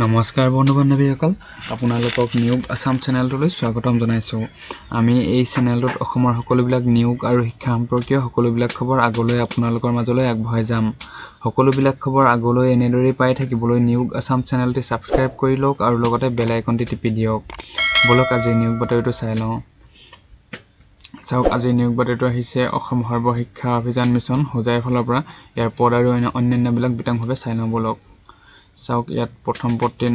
নমস্কাৰ বন্ধু বান্ধৱীসকল আপোনালোকক নিয়োগ আসাম চেনেলটোলৈ স্বাগতম জনাইছো আমি এই চেনেলটোত অসমৰ সকলোবিলাক নিয়োগ আৰু শিক্ষা সম্পৰ্কীয় সকলোবিলাক খবৰ আগলৈ আপোনালোকৰ মাজলৈ আগবঢ়াই যাম সকলোবিলাক খবৰ আগলৈ এনেদৰে পাই থাকিবলৈ নিয়োগ আসাম চেনেলটি সাবস্ক্ৰাইব কৰি লওক আৰু লগতে বেল আইকনটি টিপি দিয়ক বলক আজি নিয়োগ বাতৰিটো চাই লওঁ চাওক আজি নিয়োগ বাতৰিটো আহিছে অসম সৰ্ব শিক্ষা অভিযান মিছন হোজাইৰ ফালৰ পৰা ইয়াৰ পদ আৰু অন্যান্যবিলাক বিতংভাৱে চাই লওঁ বলক চাওক ইয়াত প্ৰথম পদটিৰ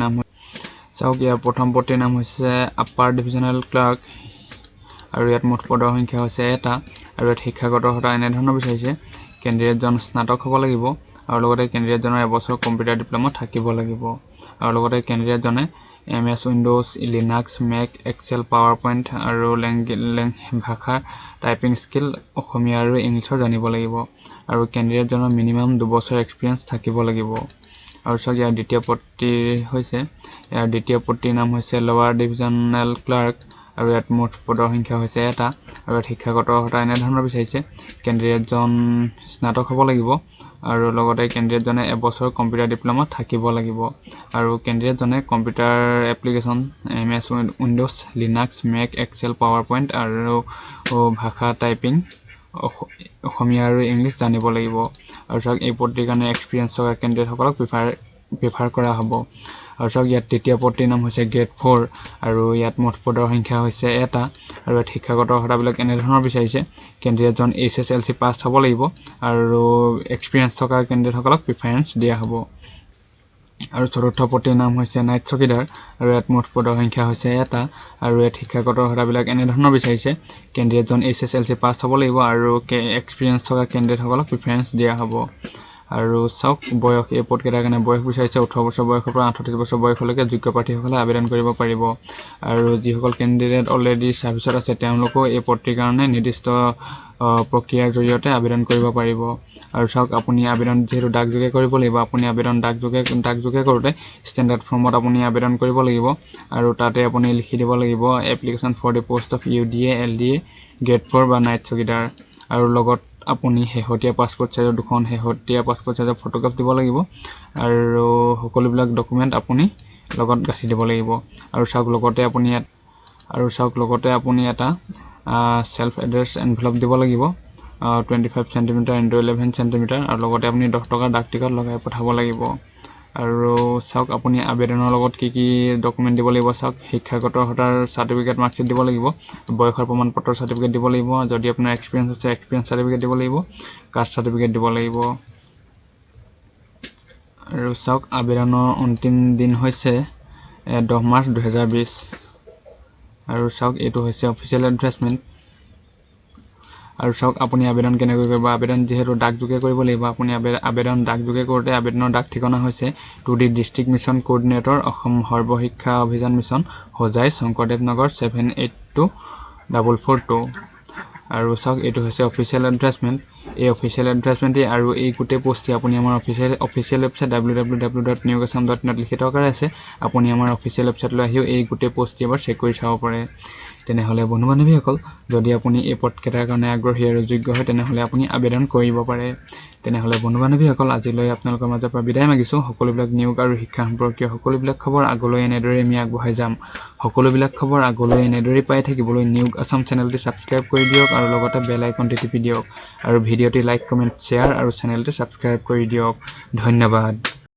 নাম হৈছে আপাৰ ডিভিজনেল ক্লাৰ্ক আৰু ইয়াত মুঠ পদৰ সংখ্যা হৈছে এটা আৰু ইয়াত শিক্ষাগত অৰ্হতা এনে ধৰণৰ বিচাৰিছে কেণ্ডিডেটজন স্নাতক হ'ব লাগিব আৰু লগতে কেণ্ডিডেটজনৰ এবছৰ কম্পিউটাৰ ডিপ্ল'মা থাকিব লাগিব আৰু লগতে কেণ্ডিডেটজনে MS Windows Linux Mac Excel PowerPoint আৰু ভাষাৰ টাইপিং স্কিল অসমীয়া আৰু ইংলিছৰ জানিব লাগিব আৰু কেণ্ডিডেটজনৰ মিনিমাম 2 বছৰ এক্সপিৰিয়েন্স থাকিব লাগিব আৰু চাওক ইয়াৰ দ্বিতীয় পদটিৰ নাম হৈছে লোৱাৰ ডিভিজনেল ক্লাৰ্ক আৰু ইয়াত মুঠ পদৰ সংখ্যা হৈছে এটা আৰু ইয়াত শিক্ষাগত অৰ্হতা এনে ধৰণৰ বিচাৰিছে কেণ্ডিডেটজন স্নাতক হ'ব লাগিব আৰু লগতে কেণ্ডিডেটজনে এবছৰ কম্পিউটাৰ ডিপ্ল'মা থাকিব লাগিব আৰু কেণ্ডিডেটজনে computer application MS Windows Linux Mac Excel PowerPoint আৰু ভাষা টাইপিং অসমীয়া আৰু ইংলিছ জানিব লাগিব আৰু চাওক এই পদটিৰ কাৰণে এক্সপিৰিয়েন্স থকা কেণ্ডিডেটসকলক প্ৰিফাৰ কৰা হ'ব আৰু চাওক ইয়াত তৃতীয় পদটিৰ নাম হৈছে গ্ৰেড 4 আৰু ইয়াত মুঠ পদৰ সংখ্যা হৈছে এটা আৰু ইয়াত শিক্ষাগত অৰ্হতাবিলাক এনে ধৰণৰ বিচাৰিছে কেণ্ডিডেটজন HSLC পাছ হ'ব লাগিব আৰু এক্সপিৰিয়েন্স থকা কেণ্ডিডেটসকলক প্ৰিফাৰেন্স দিয়া হ'ব আৰু চতুৰ্থ পদটিৰ নাম হৈছে নাইট চকীদাৰ আৰু ইয়াত মুঠ পদৰ সংখ্যা হৈছে এটা আৰু ইয়াত শিক্ষাগত অৰ্হতাবিলাক এনে ধৰণৰ বিচাৰিছে কেণ্ডিডেটজন HSLC পাছ হ'ব লাগিব আৰু এক্সপিৰিয়েন্স থকা কেণ্ডিডেটসকলক প্ৰিফাৰেন্স দিয়া হ'ব আৰু চাওক বয়স এই পদকেইটাৰ কাৰণে বয়স বিচাৰিছে 18 বছৰ বয়সৰ পৰা 38 বছৰ বয়সলৈকে যোগ্য প্ৰাৰ্থীসকলে আবেদন কৰিব পাৰিব আৰু যিসকল কেণ্ডিডেট অলৰেডি সাৰ্ভিসত আছে তেওঁলোকো এই পদটিৰ কাৰণে নিৰ্দিষ্ট প্ৰক্ৰিয়াৰ জৰিয়তে আবেদন কৰিব পাৰিব আৰু চাওক আপুনি আবেদন যেহেতু ডাকযোগে কৰিব লাগিব আপুনি আবেদন ডাকযোগে কৰোঁতে ষ্টেণ্ডাৰ্ড ফৰ্মত আপুনি আবেদন কৰিব লাগিব আৰু তাতে আপুনি লিখি দিব লাগিব application for the post of UDA LDA grade 4 বা নাইট চকীদাৰ আৰু লগত আপুনি শেহতীয়া পাছপোৰ্ট সাইজৰ দুখন শেহতীয়া পাছপোৰ্ট সাইজৰ ফটোগ্ৰাফ দিব লাগিব আৰু সকলোবিলাক ডকুমেন্ট আপুনি লগত গাঁঠি দিব লাগিব আৰু চাওক লগতে আপুনি এটা সেলফ এড্ৰেছ এনভেলপ দিব লাগিব 25 cm into 11 cm আৰু লগতে আপুনি 10 টকাৰ ডাক টিকট লগাই পঠাব লাগিব আৰু চাওক আপুনি আবেদনৰ লগত কি ডকুমেন্ট দিব লাগিব চাওক শিক্ষাগত অৰ্হতাৰ সাৰ্টিফিকেট মাৰ্কশিট দিব লাগিব বয়সৰ প্ৰমাণপত্ৰৰ সাৰ্টিফিকেট দিব লাগিব যদি আপোনাৰ এক্সপিৰিয়েন্স আছে এক্সপিৰিয়েন্স সাৰ্টিফিকেট দিব লাগিব কাষ্ট সাৰ্টিফিকেট দিব লাগিব আৰু চাওক আবেদনৰ অন্তিম দিন হৈছে 10 মাৰ্চ 2020 আৰু চাওক এইটো হৈছে অফিচিয়েল এডভাৰটাইজমেন্ট আৰু চাওক আপুনি আবেদন কেনেকৈ কৰিব আবেদন যেহেতু ডাকযোগে কৰিব লাগিব আপুনি আবেদন ডাকযোগে কৰোঁতে আবেদনৰ ডাক ঠিকনা হৈছে to the district mission coordinator Assam Sarva Shiksha Abhiyan mission Hojai Sankardev নগৰ 782442 আৰু চাওক এইটো হৈছে অফিচিয়েল এডভাৰটাইজমেন্ট এই অফিচিয়েল এডভাৰটাইজমেন্টে আৰু এই গোটেই পোষ্টটি আপুনি আমাৰ অফিচিয়েল ৱেবছাইট www.niyugassam.net লিখিত আকাৰে আছে আপুনি আমাৰ অফিচিয়েল ৱেবছাইটলৈ আহিও এই গোটেই পোষ্টটি এবাৰ চেক কৰি চাব পাৰে তেনেহলে বন্ধু বান্ধৱীসকল যদি আপুনি এই পদকেইটাৰ কাৰণে আগ্ৰহী আৰু যোগ্য হয় তেনেহলে আপুনি আবেদন কৰিব পাৰে তেনেহলে বন্ধু বান্ধৱীসকল আজিলৈ আপোনালোকৰ মাজৰ পৰা বিদায় মাগিছো সকলোবিলাক নিয়োগ আৰু শিক্ষা সম্পৰ্কীয় সকলোবিলাক খবৰ আগলৈ এনেদৰে আমি আগবঢ়াই যাম সকলোবিলাক খবৰ আগলৈ এনেদৰে পাই থাকিবলৈ নিয়োগ আসাম চেনেলটি সাবস্ক্ৰাইব কৰি দিয়ক আৰু লগতে বেল আইকনটি টিপি দিয়ক আৰু ভিডিঅ'টি লাইক কমেন্ট শ্বেয়াৰ আৰু চেনেলটি সাবস্ক্ৰাইব কৰি দিয়ক ধন্যবাদ